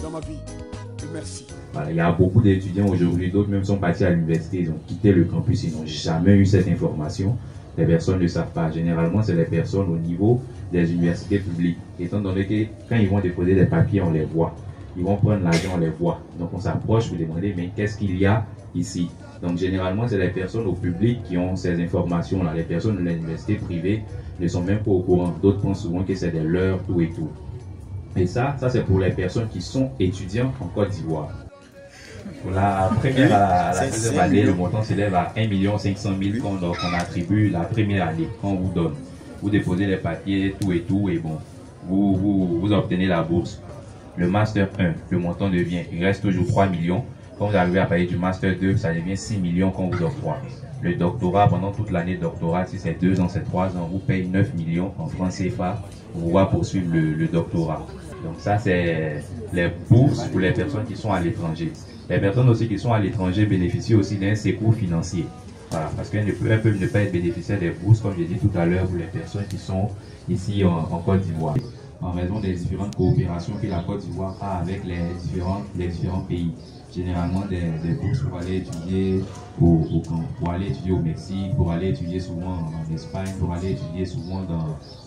dans ma vie. Merci. Voilà, il y a beaucoup d'étudiants aujourd'hui, d'autres même sont partis à l'université, ils ont quitté le campus, ils n'ont jamais eu cette information. Les personnes ne savent pas. Généralement, c'est les personnes au niveau des universités publiques. Étant donné que quand ils vont déposer des papiers, on les voit. Ils vont prendre l'argent, on les voit. Donc on s'approche pour demander, mais qu'est-ce qu'il y a ici? Donc généralement, c'est les personnes au public qui ont ces informations-là. Les personnes de l'université privée ne sont même pas au courant. D'autres pensent souvent que c'est des leurs, tout et tout. Et ça c'est pour les personnes qui sont étudiants en Côte d'Ivoire. Pour la première à la deuxième année, le montant s'élève à 1 500 000 qu'on attribue la première année, qu'on vous donne. Vous déposez les papiers, tout et tout, et bon, vous obtenez la bourse. Le Master 1, le montant devient, il reste toujours 3 millions. Quand vous arrivez à payer du Master 2, ça devient 6 millions qu'on vous octroie. Le doctorat, pendant toute l'année de doctorat, si c'est 2 ans, c'est 3 ans, vous payez 9 millions en francs CFA pour pouvoir poursuivre le doctorat. Donc ça, c'est les bourses pour les personnes qui sont à l'étranger. Les personnes aussi qui sont à l'étranger bénéficient aussi d'un secours financier. Voilà, parce qu'elles peuvent ne pas être bénéficiaires des bourses, comme j'ai dit tout à l'heure, pour les personnes qui sont ici en Côte d'Ivoire. En raison des différentes coopérations que la Côte d'Ivoire a avec les différents pays. Généralement des bourses pour aller étudier pour aller étudier au Mexique, pour aller étudier souvent en Espagne, pour aller étudier souvent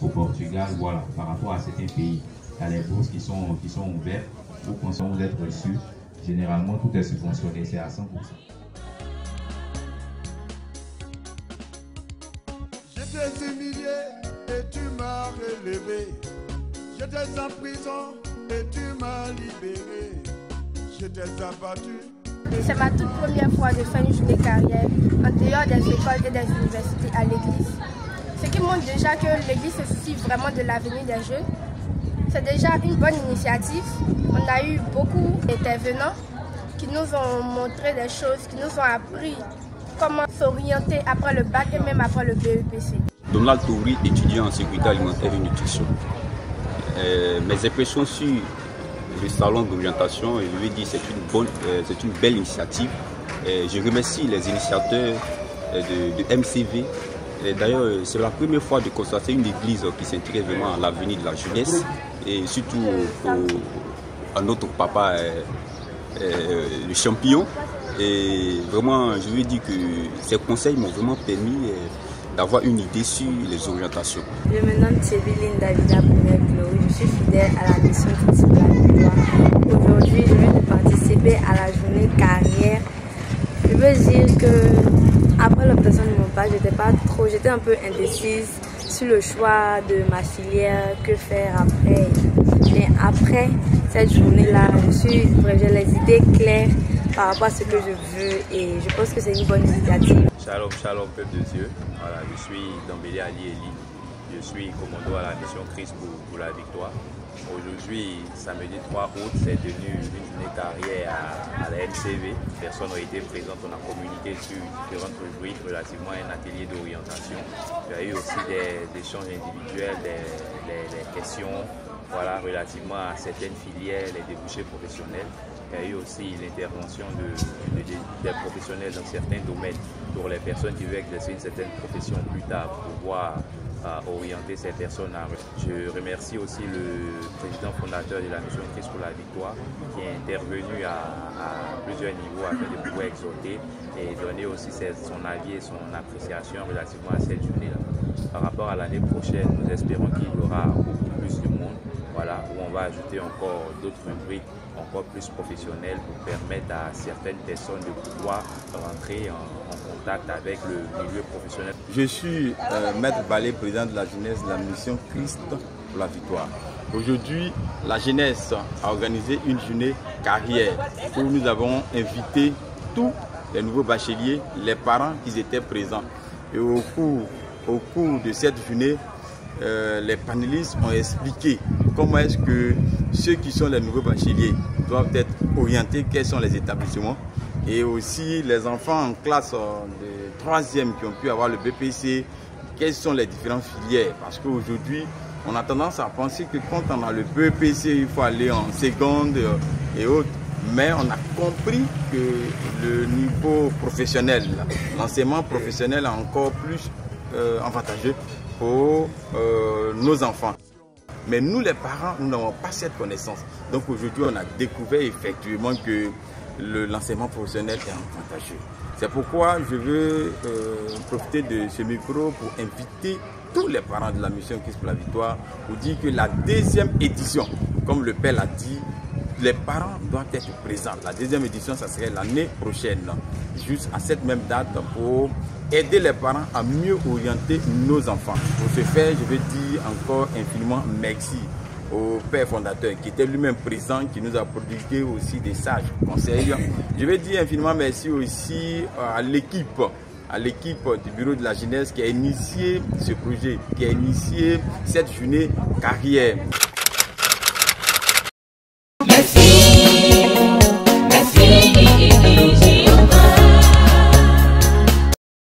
au Portugal, voilà, par rapport à certains pays. Il y a les bourses qui sont ouvertes, vous pensez vous êtes reçus. Généralement, tout est subventionné, c'est à 100%. J'étais humilié et tu m'as relevé. J'étais en prison et tu m'as libéré. J'étais abattu. C'est ma toute première fois de faire une journée carrière en dehors des écoles et des universités à l'église. Ce qui montre déjà que l'église se soucie vraiment de l'avenir des jeunes. C'est déjà une bonne initiative. On a eu beaucoup d'intervenants qui nous ont montré des choses, qui nous ont appris comment s'orienter après le bac et même après le BEPC. Donald Touri, étudiant en sécurité alimentaire et nutrition. Mes impressions sur le salon d'orientation, je vais dire c'est une belle initiative. Je remercie les initiateurs de MCV. D'ailleurs, c'est la première fois de constater une église qui s'intéresse vraiment à l'avenir de la jeunesse et surtout à notre papa, le champion. Et vraiment, je veux dire que ces conseils m'ont vraiment permis d'avoir une idée sur les orientations. Je me nomme Thébiline Davida Boumel-Glory, je suis fidèle à la mission Christ pour la victoire. Aujourd'hui, je viens de participer à la journée carrière. Je veux dire que après l'obtention de mon bac, j'étais un peu indécise sur le choix de ma filière, que faire après. Mais après cette journée-là, j'ai les idées claires par rapport à ce que je veux et je pense que c'est une bonne initiative. Shalom, shalom, peuple de Dieu. Voilà, je suis Dambélé Ali Eli. Je suis commando à la mission Christ pour la victoire. Aujourd'hui, samedi 3 août, c'est tenu une journée carrière à la MCV. Personnes ont été présentes, on a communiqué sur différentes rubriques relativement à un atelier d'orientation. Il y a eu aussi des échanges individuels, des questions voilà, relativement à certaines filières, les débouchés professionnels. Il y a eu aussi l'intervention des professionnels dans certains domaines pour les personnes qui veulent exercer une certaine profession plus tard pour pouvoir orienter ces personnes. Je remercie aussi le président fondateur de la mission Christ pour la victoire qui est intervenu à plusieurs niveaux afin de pouvoir exhorter et donner aussi son avis et son appréciation relativement à cette journée-là. Par rapport à l'année prochaine, nous espérons qu'il y aura beaucoup plus de monde, voilà, où on va ajouter encore d'autres rubriques encore plus professionnelles pour permettre à certaines personnes de pouvoir rentrer en contact avec le milieu professionnel. Je suis Maître Balé, président de la jeunesse de la mission Christ pour la victoire. Aujourd'hui, la jeunesse a organisé une journée carrière où nous avons invité tous les nouveaux bacheliers, les parents qui étaient présents. Et au cours de cette journée, les panélistes ont expliqué comment est-ce que ceux qui sont les nouveaux bacheliers doivent être orientés, quels sont les établissements, et aussi les enfants en classe de 3e qui ont pu avoir le BPC, quelles sont les différentes filières. Parce qu'aujourd'hui, on a tendance à penser que quand on a le BPC, il faut aller en seconde et autres. Mais on a compris que le niveau professionnel, l'enseignement professionnel est encore plus avantageux pour nos enfants. Mais nous les parents, nous n'avons pas cette connaissance. Donc aujourd'hui, on a découvert effectivement que l'enseignement professionnel est avantageux. C'est pourquoi je veux profiter de ce micro pour inviter tous les parents de la mission Christ pour la Victoire pour dire que la deuxième édition, comme le Père l'a dit, les parents doivent être présents. La deuxième édition, ça serait l'année prochaine, juste à cette même date, pour aider les parents à mieux orienter nos enfants. Pour ce faire, je veux dire encore infiniment merci au Père fondateur qui était lui-même présent, qui nous a prodigué aussi des sages conseils. Je veux dire infiniment merci aussi à l'équipe du bureau de la jeunesse qui a initié ce projet, qui a initié cette journée carrière.